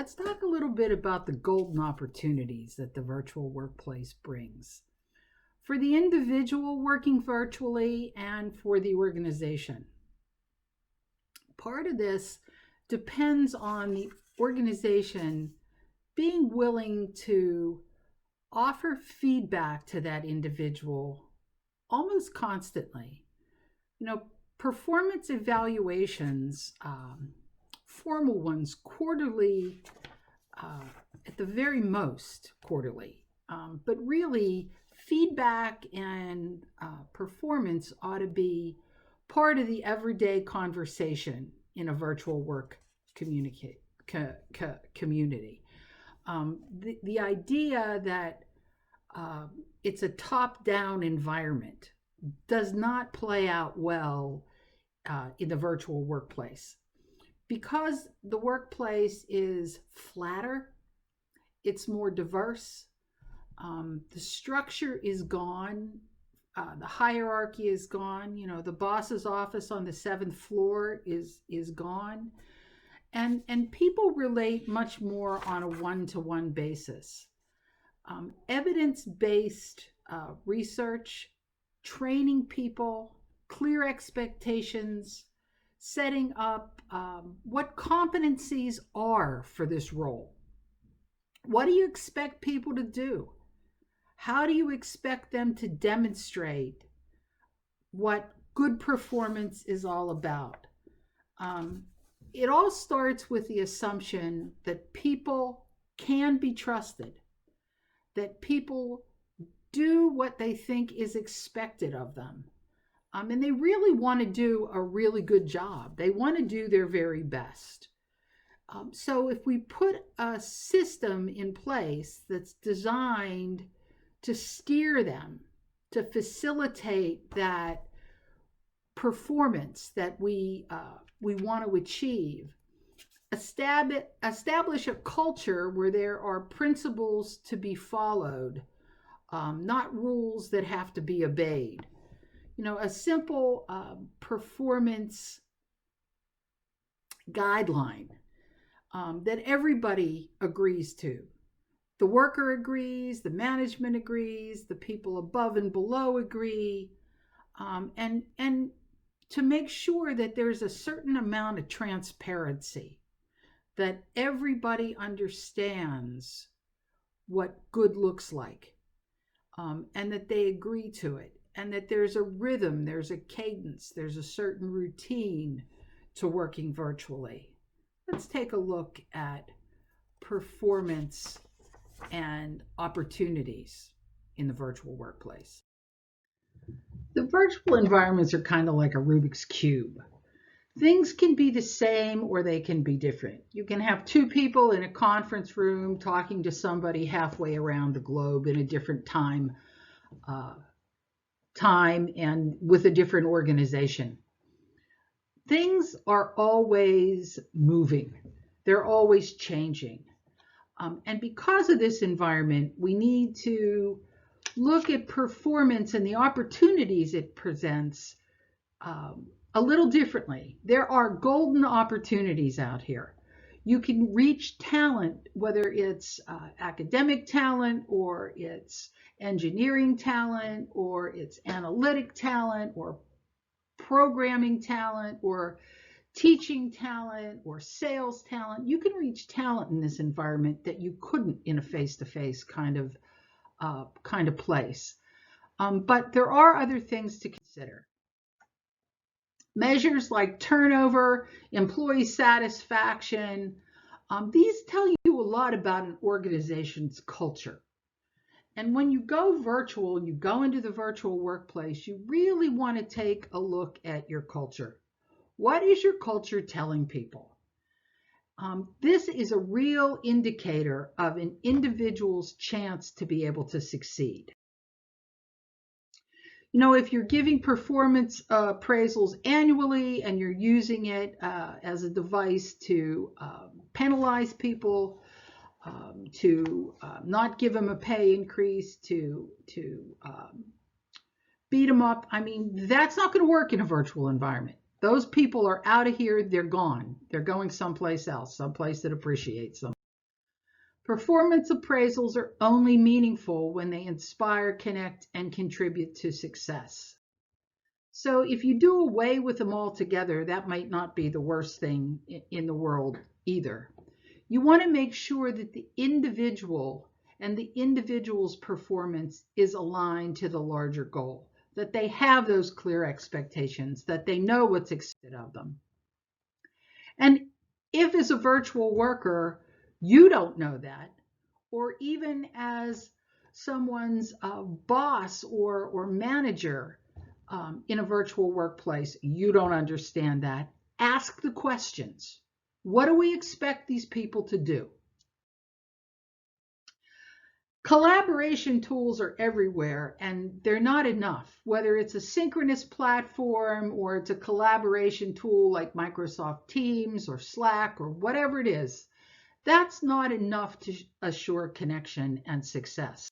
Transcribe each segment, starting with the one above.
let's talk a little bit about the golden opportunities that the virtual workplace brings for the individual working virtually and for the organization. Part of this depends on the organization being willing to offer feedback to that individual almost constantly. Performance evaluations, formal ones, quarterly, at the very most quarterly, but really feedback and performance ought to be part of the everyday conversation in a virtual work community. The idea that it's a top-down environment does not play out well in the virtual workplace. Because the workplace is flatter, it's more diverse, the structure is gone, the hierarchy is gone, the boss's office on the 7th floor is gone, and people relate much more on a one-to-one basis. Evidence-based research, training people, clear expectations, setting up what competencies are for this role. What do you expect people to do? How do you expect them to demonstrate what good performance is all about? It all starts with the assumption that people can be trusted, that people do what they think is expected of them. And they really want to do a really good job. They want to do their very best. So if we put a system in place that's designed to steer them, to facilitate that performance that we want to achieve, establish a culture where there are principles to be followed, not rules that have to be obeyed. A simple performance guideline that everybody agrees to. The worker agrees, the management agrees, the people above and below agree, and to make sure that there's a certain amount of transparency, that everybody understands what good looks like, and that they agree to it. And that there's a rhythm, there's a cadence, there's a certain routine to working virtually. Let's take a look at performance and opportunities in the virtual workplace. The virtual environments are kind of like a Rubik's Cube. Things can be the same or they can be different. You can have two people in a conference room talking to somebody halfway around the globe in a different time and with a different organization. Things are always moving. They're always changing. And because of this environment, we need to look at performance and the opportunities it presents a little differently. There are golden opportunities out here. You can reach talent, whether it's academic talent or it's engineering talent or it's analytic talent or programming talent or teaching talent or sales talent. You can reach talent in this environment that you couldn't in a face-to-face kind of place. But there are other things to consider. Measures like turnover, employee satisfaction, these tell you a lot about an organization's culture. And when you go virtual, you go into the virtual workplace, you really want to take a look at your culture. What is your culture telling people? This is a real indicator of an individual's chance to be able to succeed. If you're giving performance appraisals annually and you're using it as a device to penalize people, to not give them a pay increase, to beat them up, that's not going to work in a virtual environment. Those people are out of here. They're gone. They're going someplace else, someplace that appreciates them. Performance appraisals are only meaningful when they inspire, connect, and contribute to success. So if you do away with them altogether, that might not be the worst thing in the world either. You want to make sure that the individual and the individual's performance is aligned to the larger goal, that they have those clear expectations, that they know what's expected of them. And if as a virtual worker, you don't know that, or even as someone's boss or manager in a virtual workplace, you don't understand that, ask the questions. What do we expect these people to do? Collaboration tools are everywhere and they're not enough. Whether it's a synchronous platform or it's a collaboration tool like Microsoft Teams or Slack or whatever it is, that's not enough to assure connection and success.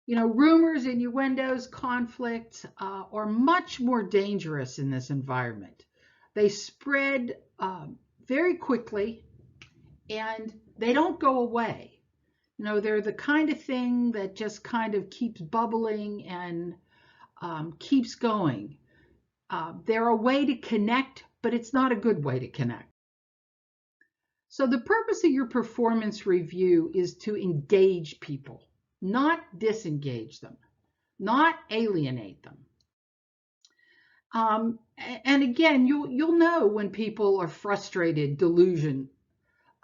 Rumors, innuendos, conflict are much more dangerous in this environment. They spread very quickly and they don't go away. They're the kind of thing that just kind of keeps bubbling and keeps going. They're a way to connect, but it's not a good way to connect. So the purpose of your performance review is to engage people, not disengage them, not alienate them. And again, you'll know when people are frustrated, disillusioned,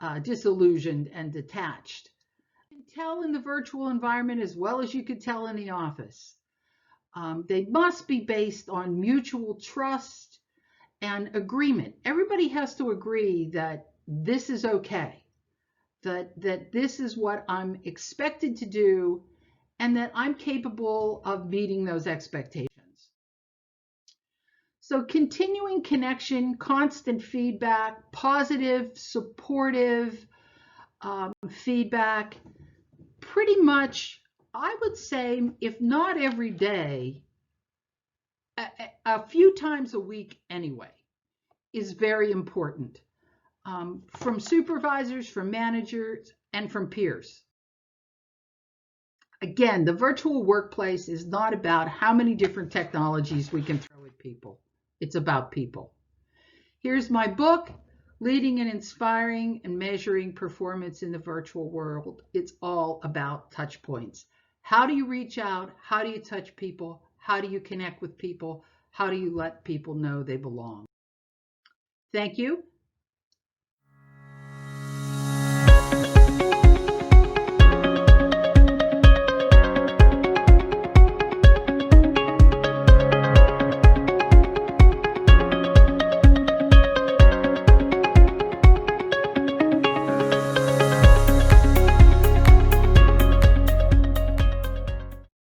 and detached. You can tell in the virtual environment as well as you could tell in the office. They must be based on mutual trust and agreement. Everybody has to agree that this is okay, that this is what I'm expected to do, and that I'm capable of meeting those expectations. So continuing connection, constant feedback, positive, supportive feedback, pretty much, I would say, if not every day, a few times a week anyway, is very important. From supervisors, from managers, and from peers. Again, the virtual workplace is not about how many different technologies we can throw at people. It's about people. Here's my book, Leading and Inspiring and Measuring Performance in the Virtual World. It's all about touch points. How do you reach out? How do you touch people? How do you connect with people? How do you let people know they belong? Thank you.